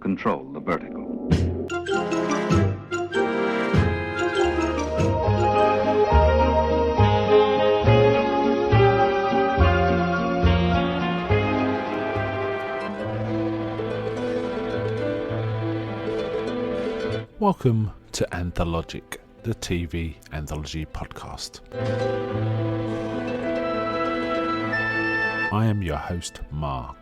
control the vertical. Welcome to Anthologic, the TV anthology podcast. I am your host, Mark.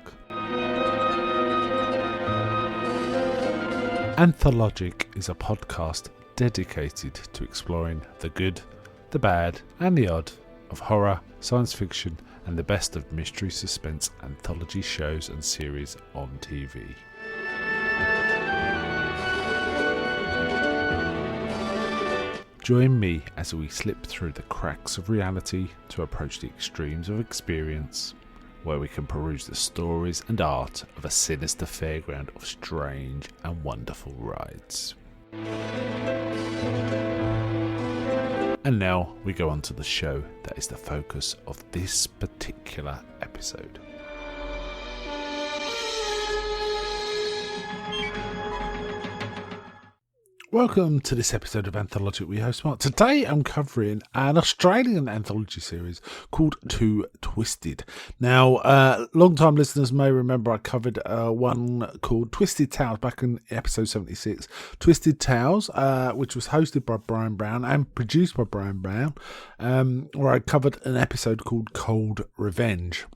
Anthologic is a podcast dedicated to exploring the good, the bad, and the odd of horror, science fiction, and the best of mystery suspense anthology shows and series on TV. Join me as we slip through the cracks of reality to approach the extremes of experience, where we can peruse the stories and art of a sinister fairground of strange and wonderful rides. And now we go on to the show that is the focus of this particular episode. Welcome to this episode of Anthologic with host Mark. Today I'm covering an Australian anthology series called Too Twisted. Now, long-time listeners may remember I covered one called Twisted Tales back in episode 76. Twisted Tales, which was hosted by Brian Brown and produced by Brian Brown, where I covered an episode called Cold Revenge.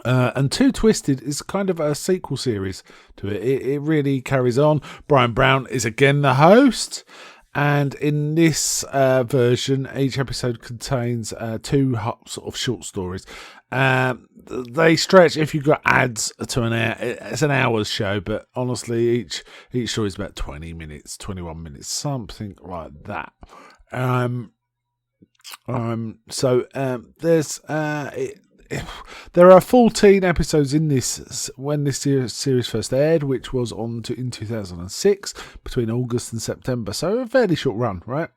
And Too Twisted is kind of a sequel series to it. It really carries on. Brian Brown is again the host. And in this version, each episode contains two sort of short stories. They stretch, if you've got ads, to an hour. It's an hour's show, but honestly, each story is about 20 minutes, 21 minutes, something like that. There are 14 episodes in this when this series first aired, which was in 2006, between August and September. So a fairly short run, right?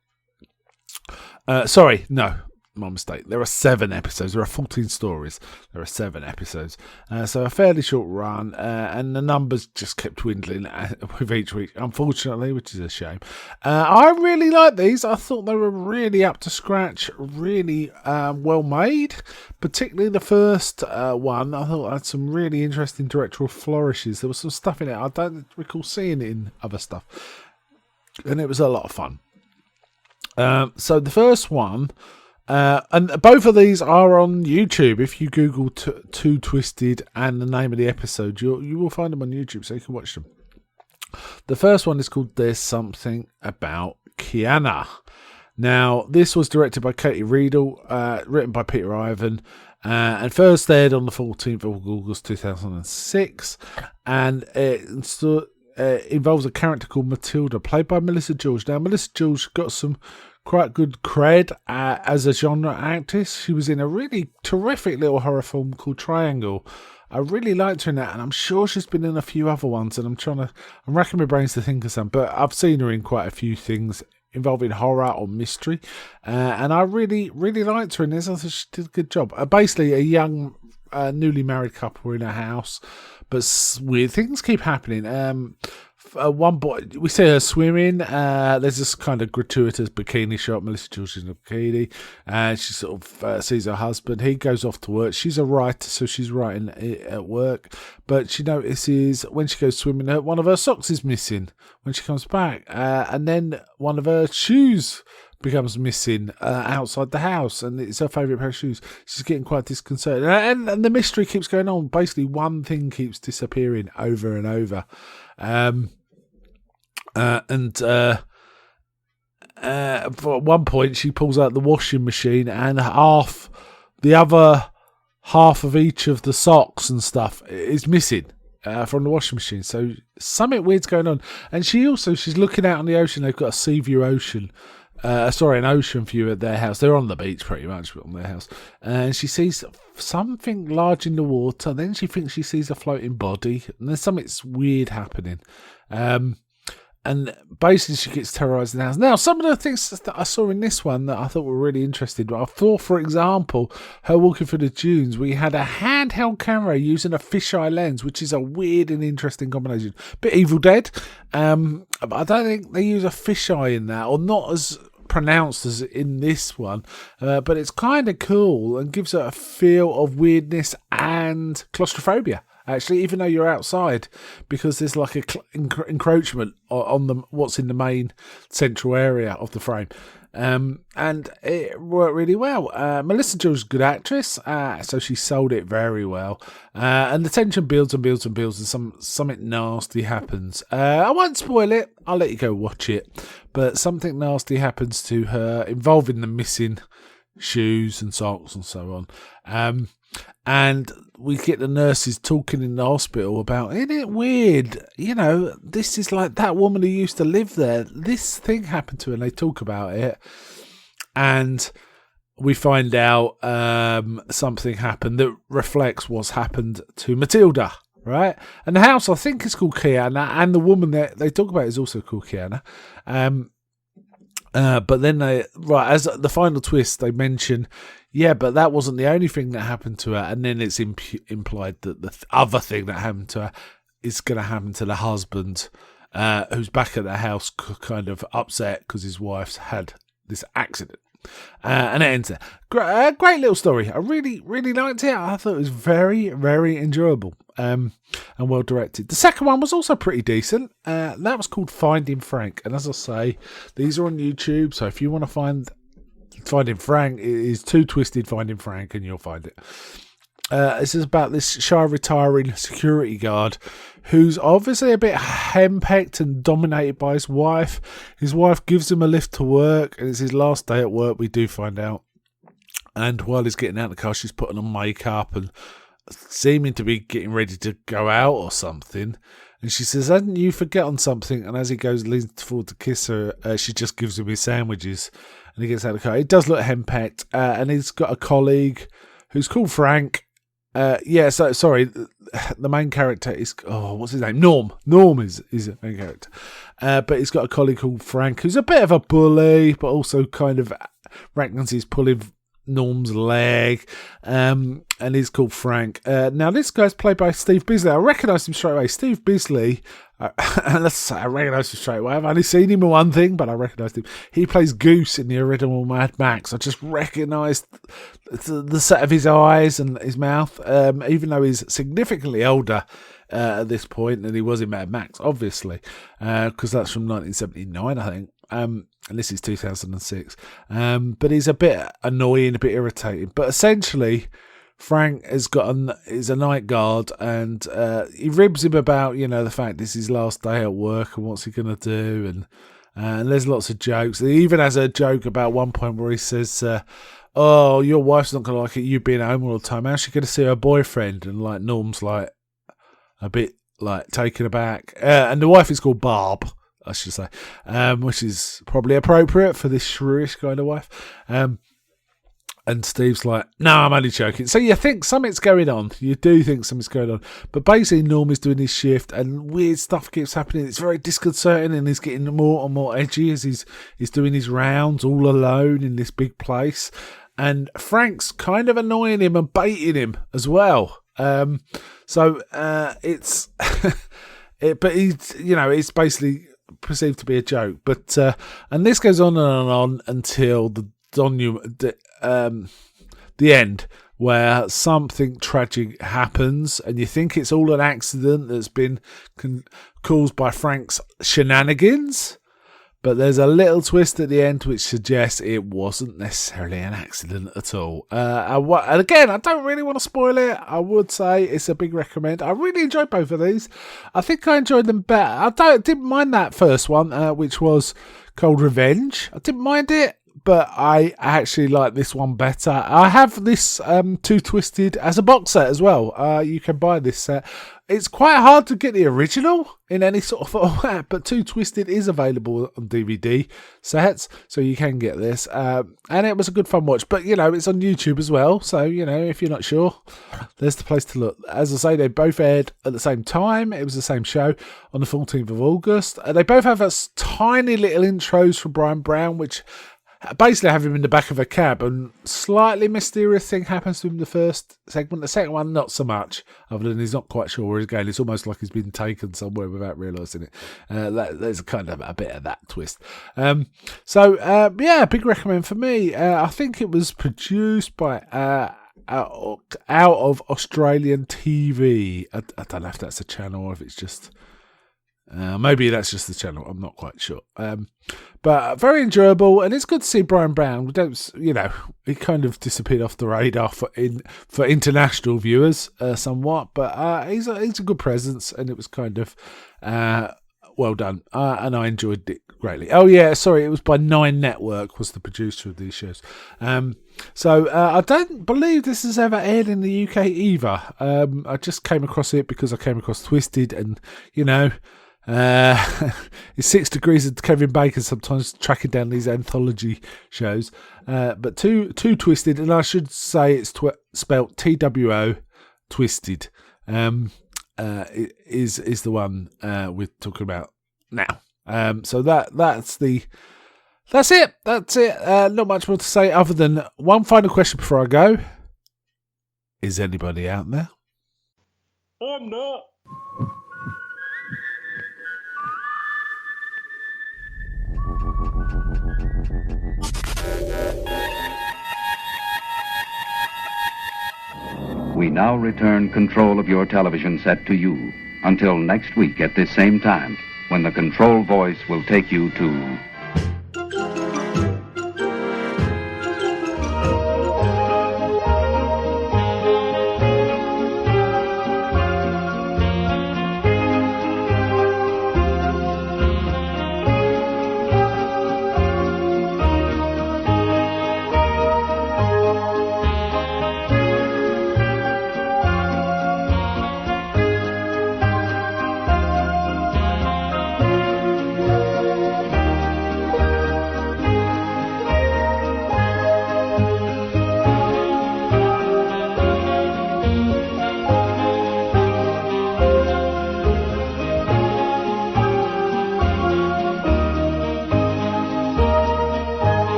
My mistake. There are 7 episodes. There are 14 stories. There are 7 episodes. So a fairly short run, and the numbers just kept dwindling with each week, unfortunately, which is a shame. I really like these. I thought they were really up to scratch, really well made. Particularly the first one, I thought had some really interesting directorial flourishes. There was some stuff in it I don't recall seeing in other stuff, and it was a lot of fun. So the first one. And both of these are on YouTube. If you Google Too Twisted and the name of the episode, you will find them on YouTube, so you can watch them. The first one is called There's Something About Kiana. Now, this was directed by Katie Riedel, written by Peter Ivan, and first aired on the 14th of August 2006. And it involves a character called Matilda, played by Melissa George. Now, Melissa George got some quite good cred as a genre actress. She was in a really terrific little horror film called Triangle. I really liked her in that, and I'm sure she's been in a few other ones, and I'm racking my brains to think of some, but I've seen her in quite a few things involving horror or mystery, and I really, really liked her in this. I thought she did a good job. Basically, a young, newly married couple in a house, but weird things keep happening. One point, we see her swimming. There's this kind of gratuitous bikini shot. Melissa George is in a bikini, and she sort of sees her husband. He goes off to work. She's a writer, so she's writing at work. But she notices when she goes swimming, one of her socks is missing when she comes back, and then one of her shoes becomes missing outside the house, and it's her favourite pair of shoes. She's getting quite disconcerted, and the mystery keeps going on. Basically, one thing keeps disappearing over and over. At one point she pulls out the washing machine, and the other half of each of the socks and stuff is missing from the washing machine. So something weird's going on. And she's looking out on the ocean. They've got a sea view ocean. An ocean view at their house. They're on the beach pretty much, but on their house. And she sees something large in the water. Then she thinks she sees a floating body. And there's something weird happening. And basically she gets terrorised in the house. Now, some of the things that I saw in this one that I thought were really interesting. I thought, for example, her walking through the dunes, we had a handheld camera using a fisheye lens, which is a weird and interesting combination. Bit Evil Dead. But I don't think they use a fisheye in that, or not as pronounced as in this one. But it's kind of cool and gives it a feel of weirdness and claustrophobia. Actually, even though you're outside, because there's like a encroachment on the what's in the main central area of the frame, and it worked really well. Melissa Jo's a good actress, so she sold it very well. And the tension builds and builds and builds, and something nasty happens. I won't spoil it. I'll let you go watch it. But something nasty happens to her, involving the missing shoes and socks and so on. And we get the nurses talking in the hospital about, isn't it weird? You know, this is like that woman who used to live there. This thing happened to her, and they talk about it. And we find out something happened that reflects what's happened to Matilda, right? And the house, I think, is called Kiana, and the woman that they talk about is also called Kiana. But then as the final twist, they mention, yeah, but that wasn't the only thing that happened to her. And then it's implied that the other thing that happened to her is going to happen to the husband, who's back at the house, kind of upset because his wife's had this accident. And it ends there. Great little story. I really, really liked it. I thought it was very, very enjoyable and well directed. The second one was also pretty decent. That was called Finding Frank. And as I say, these are on YouTube. So if you want to find Finding Frank, it is Too Twisted Finding Frank, and you'll find it. This is about this shy retiring security guard who's obviously a bit henpecked and dominated by his wife. His wife gives him a lift to work, and it's his last day at work, we do find out. And while he's getting out of the car, she's putting on makeup and seeming to be getting ready to go out or something. And she says, hadn't you forgotten something? And as he leans forward to kiss her, she just gives him his sandwiches. And he gets out of the car. It does look henpecked. And he's got a colleague who's called Frank. Sorry, the main character is, what's his name? Norm. Norm is the main character. But he's got a colleague called Frank, who's a bit of a bully, but also kind of reckons he's pulling Norm's leg. And he's called Frank. Now, this guy's played by Steve Bisley. I recognised him straight away. Steve Bisley, let's say I recognised him straight away. I've only seen him in one thing, but I recognised him. He plays Goose in the original Mad Max. I just recognised the set of his eyes and his mouth, even though he's significantly older at this point than he was in Mad Max, obviously, because that's from 1979, I think. And this is 2006. But he's a bit annoying, a bit irritating. But essentially, Frank is a night guard, and he ribs him about, the fact this is his last day at work and what's he going to do. And there's lots of jokes. He even has a joke about one point where he says, your wife's not going to like it, you being home all the time. How's she going to see her boyfriend? And like Norm's like a bit like taken aback. And the wife is called Barb, I should say, which is probably appropriate for this shrewish kind of wife. And Steve's like, no, I'm only joking. So you think something's going on. You do think something's going on. But basically, Norm is doing his shift and weird stuff keeps happening. It's very disconcerting, and he's getting more and more edgy as he's doing his rounds all alone in this big place. And Frank's kind of annoying him and baiting him as well. It's... but he's, it's basically perceived to be a joke. But and this goes on and on until the end, where something tragic happens, and you think it's all an accident that's been caused by Frank's shenanigans. But there's a little twist at the end which suggests it wasn't necessarily an accident at all. And again, I don't really want to spoil it. I would say it's a big recommend. I really enjoyed both of these. I think I enjoyed them better. Didn't mind that first one, which was Cold Revenge. I didn't mind it, but I actually like this one better. I have this Two Twisted as a box set as well. You can buy this set. It's quite hard to get the original in any sort of format, but Two Twisted is available on DVD sets, so you can get this. And it was a good fun watch, but it's on YouTube as well, so if you're not sure, there's the place to look. As I say, they both aired at the same time. It was the same show on the 14th of August. They both have us tiny little intros from Brian Brown, which basically have him in the back of a cab, and slightly mysterious thing happens to him in the first segment. The second one, not so much, other than he's not quite sure where he's going. It's almost like he's been taken somewhere without realising it. There's kind of a bit of that twist. Big recommend for me. I think it was produced by out of Australian TV. I don't know if that's a channel or if it's just... maybe that's just the channel. I'm not quite sure. But very enjoyable, and it's good to see Brian Brown. We don't, he kind of disappeared off the radar for international viewers somewhat, but he's a good presence, and it was kind of well done, and I enjoyed it greatly. Oh yeah, sorry, it was by Nine Network was the producer of these shows. I don't believe this has ever aired in the UK either. I just came across it because I came across Twisted, and it's 6 degrees of Kevin Bacon sometimes tracking down these anthology shows. But two Twisted, and I should say it's spelt TWO Twisted. Is the one we're talking about now. So that's it. That's it. Not much more to say other than one final question before I go. Is anybody out there? I'm not. We now return control of your television set to you until next week at this same time, when the control voice will take you to